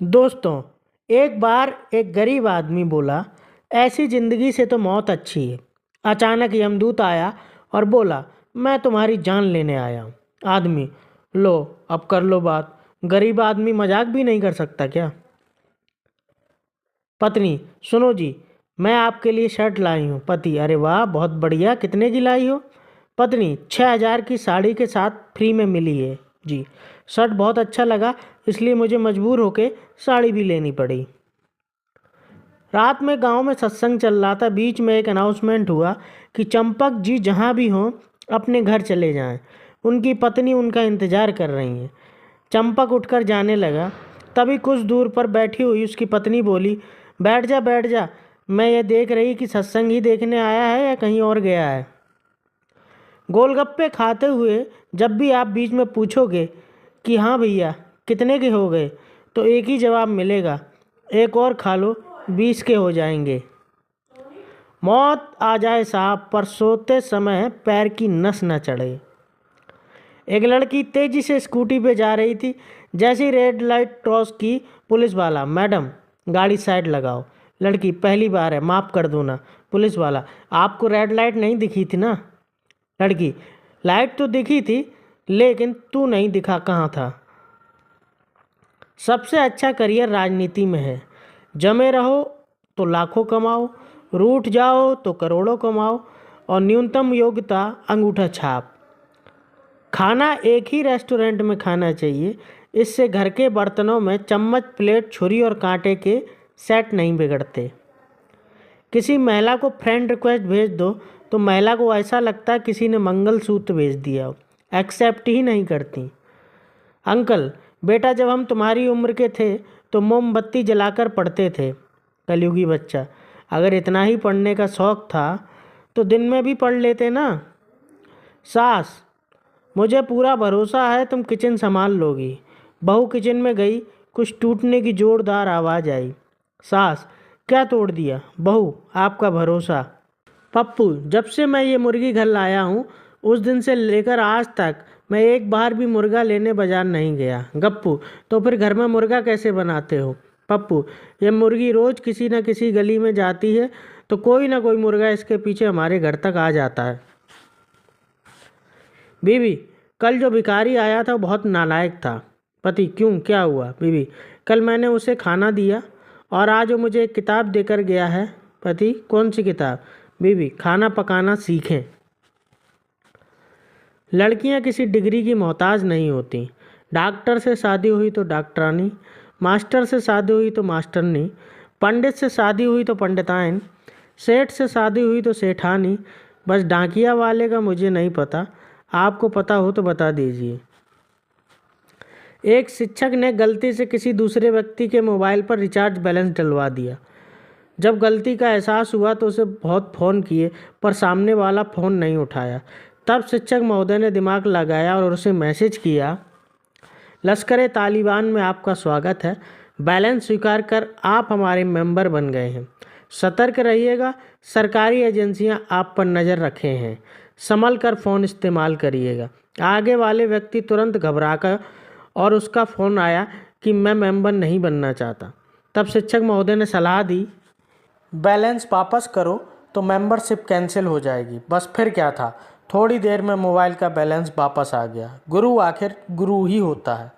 दोस्तों, एक बार एक गरीब आदमी बोला, ऐसी जिंदगी से तो मौत अच्छी है। अचानक यमदूत आया और बोला, मैं तुम्हारी जान लेने आया हूँ। आदमी, लो अब कर लो बात। गरीब आदमी मजाक भी नहीं कर सकता क्या? पत्नी, सुनो जी, मैं आपके लिए शर्ट लाई हूँ। पति, अरे वाह, बहुत बढ़िया, कितने की लाई हो? पत्नी, 6,000 की साड़ी के साथ फ्री में मिली है जी। शर्ट बहुत अच्छा लगा, इसलिए मुझे मजबूर होके साड़ी भी लेनी पड़ी। रात में गांव में सत्संग चल रहा था। बीच में एक अनाउंसमेंट हुआ कि चंपक जी जहां भी हों अपने घर चले जाएं। उनकी पत्नी उनका इंतजार कर रही है। चंपक उठकर जाने लगा। तभी कुछ दूर पर बैठी हुई उसकी पत्नी बोली, बैठ जा बैठ जा, मैं ये देख रही कि सत्संग ही देखने आया है या कहीं और गया है। गोलगप्पे खाते हुए जब भी आप बीच में पूछोगे कि हाँ भैया कितने के हो गए, तो एक ही जवाब मिलेगा, एक और खा लो, 20 के हो जाएंगे। मौत आ जाए साहब, पर सोते समय पैर की नस न चढ़े। एक लड़की तेजी से स्कूटी पे जा रही थी। जैसी रेड लाइट क्रॉस की, पुलिस वाला, मैडम गाड़ी साइड लगाओ। लड़की, पहली बार है, माफ़ कर दो ना। पुलिस वाला, आपको रेड लाइट नहीं दिखी थी ना? लड़की, लाइट तो दिखी थी, लेकिन तू नहीं दिखा कहाँ था। सबसे अच्छा करियर राजनीति में है। जमे रहो तो लाखों कमाओ, रूठ जाओ तो करोड़ों कमाओ, और न्यूनतम योग्यता अंगूठा छाप। खाना एक ही रेस्टोरेंट में खाना चाहिए, इससे घर के बर्तनों में चम्मच, प्लेट, छुरी और कांटे के सेट नहीं बिगड़ते। किसी महिला को फ्रेंड रिक्वेस्ट भेज दो तो महिला को ऐसा लगता है किसी ने मंगलसूत्र भेज दिया हो, एक्सेप्ट ही नहीं करती। अंकल, बेटा जब हम तुम्हारी उम्र के थे तो मोमबत्ती जलाकर पढ़ते थे। कलयुगी बच्चा, अगर इतना ही पढ़ने का शौक था तो दिन में भी पढ़ लेते ना। सास, मुझे पूरा भरोसा है तुम किचन संभाल लोगी। बहू किचन में गई, कुछ टूटने की जोरदार आवाज़ आई। सास, क्या तोड़ दिया? बहू, आपका भरोसा। पप्पू, जब से मैं ये मुर्गी घर लाया हूँ उस दिन से लेकर आज तक मैं एक बार भी मुर्गा लेने बाजार नहीं गया। गप्पू, तो फिर घर में मुर्गा कैसे बनाते हो? पप्पू, ये मुर्गी रोज़ किसी न किसी गली में जाती है तो कोई ना कोई मुर्गा इसके पीछे हमारे घर तक आ जाता है। बीवी, कल जो भिखारी आया था वो बहुत नालायक था। पति, क्यों, क्या हुआ? बीवी, कल मैंने उसे खाना दिया और आज वो मुझे एक किताब देकर गया है। पति, कौन सी किताब? बीवी, खाना पकाना सीखें। लड़कियां किसी डिग्री की मोहताज नहीं होती। डॉक्टर से शादी हुई तो डॉक्टरानी, मास्टर से शादी हुई तो मास्टरनी, पंडित से शादी हुई तो पंडिताइन, सेठ से शादी हुई तो सेठानी। बस डाकिया वाले का मुझे नहीं पता, आपको पता हो तो बता दीजिए। एक शिक्षक ने गलती से किसी दूसरे व्यक्ति के मोबाइल पर रिचार्ज बैलेंस डलवा दिया। जब गलती का एहसास हुआ तो उसे बहुत फ़ोन किए, पर सामने वाला फ़ोन नहीं उठाया। तब शिक्षक महोदय ने दिमाग लगाया और उसे मैसेज किया, लश्कर तालिबान में आपका स्वागत है, बैलेंस स्वीकार कर आप हमारे मेंबर बन गए हैं। सतर्क रहिएगा, सरकारी एजेंसियां आप पर नज़र रखे हैं, संभल कर फ़ोन इस्तेमाल करिएगा। आगे वाले व्यक्ति तुरंत घबरा कर और उसका फ़ोन आया कि मैं मेंबर नहीं बनना चाहता। तब शिक्षक महोदय ने सलाह दी, बैलेंस वापस करो तो मेंबरशिप कैंसिल हो जाएगी। बस फिर क्या था, थोड़ी देर में मोबाइल का बैलेंस वापस आ गया। गुरु आखिर गुरु ही होता है।